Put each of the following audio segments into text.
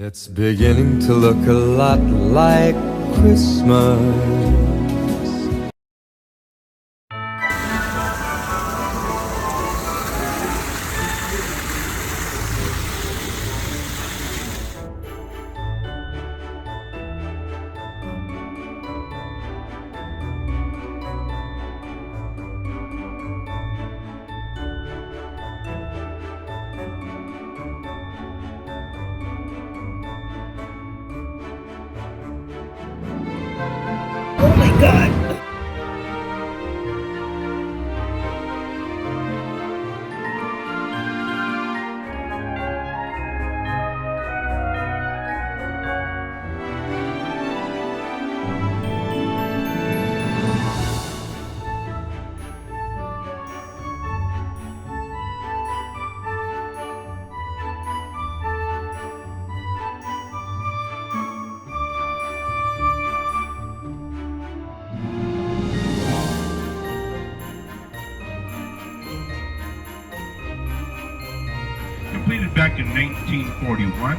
It's beginning to look a lot like Christmas. Oh my god. Completed back in 1941.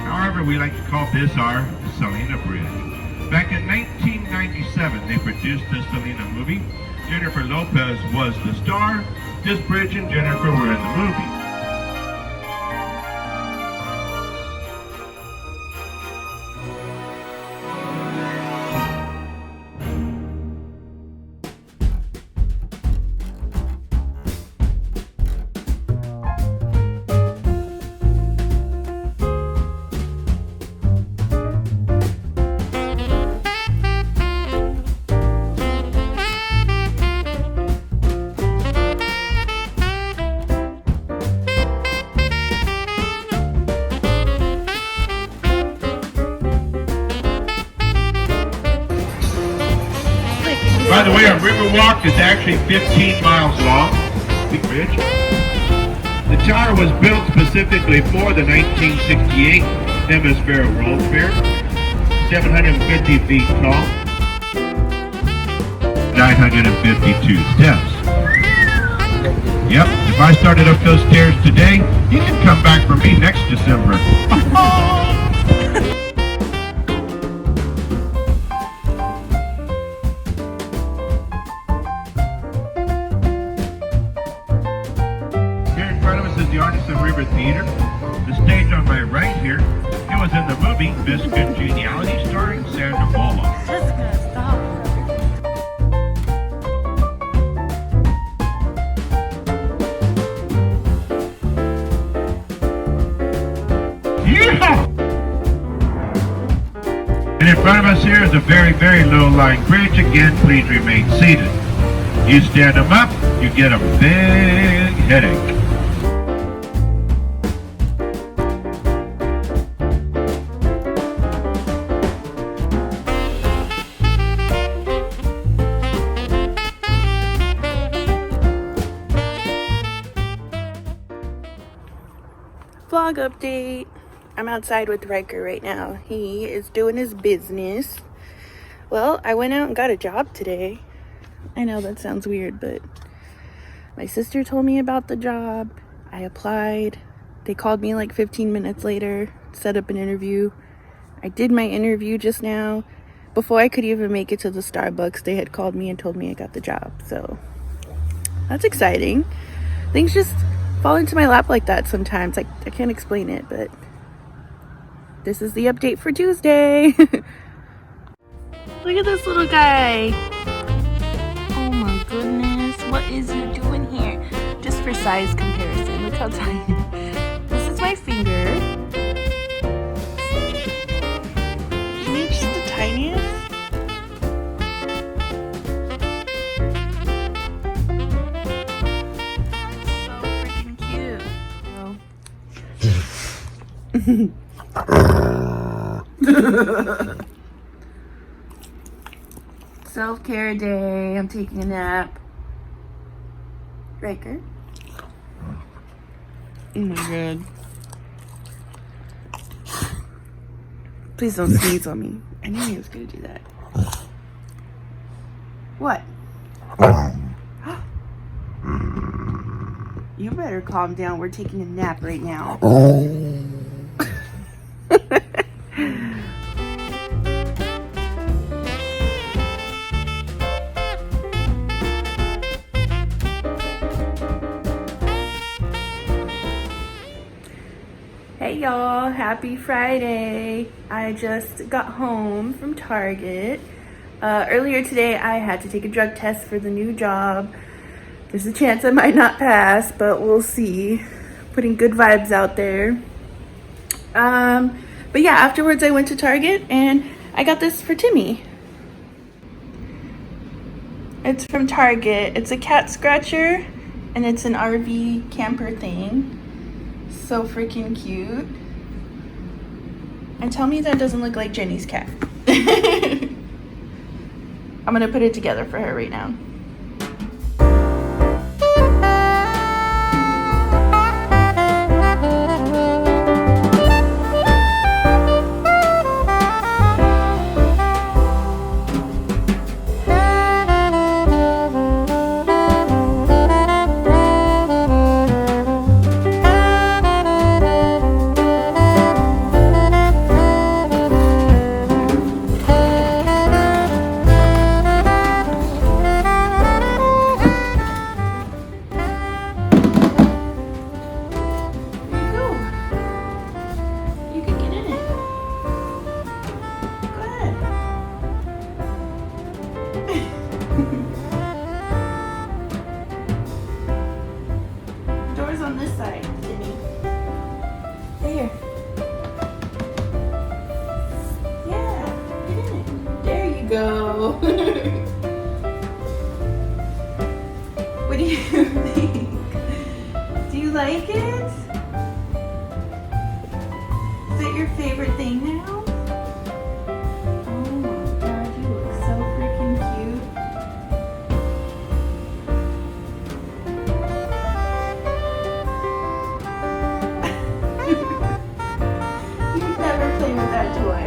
However, we like to call this our Selena Bridge. Back in 1997, they produced the Selena movie. Jennifer Lopez was the star. This bridge and Jennifer were in the movie. By the way, our Riverwalk is actually 15 miles long. Big bridge. The tower was built specifically for the 1968 Hemisphere World Fair. 750 feet tall. 952 steps. Yep, if I started up those stairs today, you can come back for me next December. The Artisan River Theater. The stage on my right here, it was in the movie Miss Congeniality starring Sandra Bullock. Jessica, stop. Yeah! And in front of us here is a very, very low-lying bridge. Again, please remain seated. You stand them up, you get a big headache. Vlog update. I'm outside with Riker right now. He is doing his business. Well, I went out and got a job today. I know that sounds weird, but my sister told me about the job. I applied. They called me like 15 minutes later, set up an interview. I did my interview just now. Before I could even make it to the Starbucks, they had called me and told me I got the job. So that's exciting. Things just fall into my lap like that sometimes. I can't explain it, but this is the update for Tuesday. Look at this little guy. Oh my goodness. What is you doing here? Just for size comparison, look how tiny. This is my finger. Isn't he just the tiniest? Self-care day. I'm taking a nap. Riker. Oh my god. Please don't sneeze on me. I knew he was gonna do that. What? You better calm down. We're taking a nap right now. Well, happy Friday. I just got home from Target. Earlier today, I had to take a drug test for the new job. There's a chance I might not pass, but we'll see. Putting good vibes out there. But yeah, afterwards I went to Target and I got this for Timmy. It's from Target. It's a cat scratcher and it's an RV camper thing. So freaking cute. And tell me that doesn't look like Jenny's cat. I'm gonna put it together for her right now. Doors on this side, Jimmy. There. Yeah, get in it. There you go. What do you think? Do you like it? Is it your favorite thing now? Oh my god, you look so freaking cute. You never play with that toy.